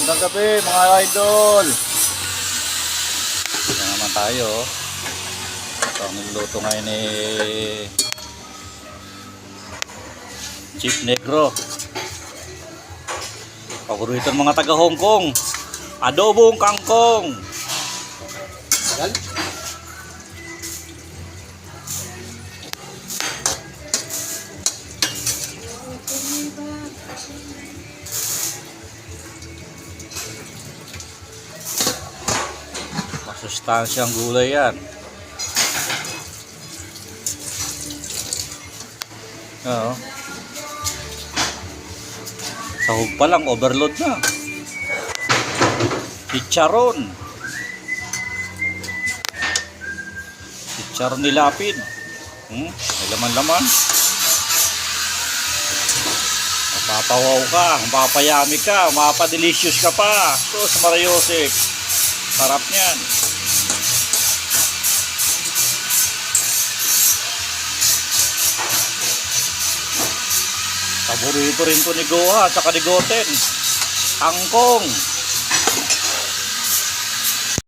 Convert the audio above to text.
Magandang gabi mga idol. Ito naman tayo. Ito ang niluto ngayon ni Chief Negro. Paborito ng mga taga Hong Kong. Adobong kangkong. Masustansyang gulay yan. Oo. Sahog pa lang, overload na. Chicharon. Chicharon nilapid. May laman-laman. Mapapawaw ka, mapapayami ka, mapadelicious ka pa. Sus, Mariosik. Sarap niyan. Paborito rin to ni Goha at saka ni Goten. Kangkong.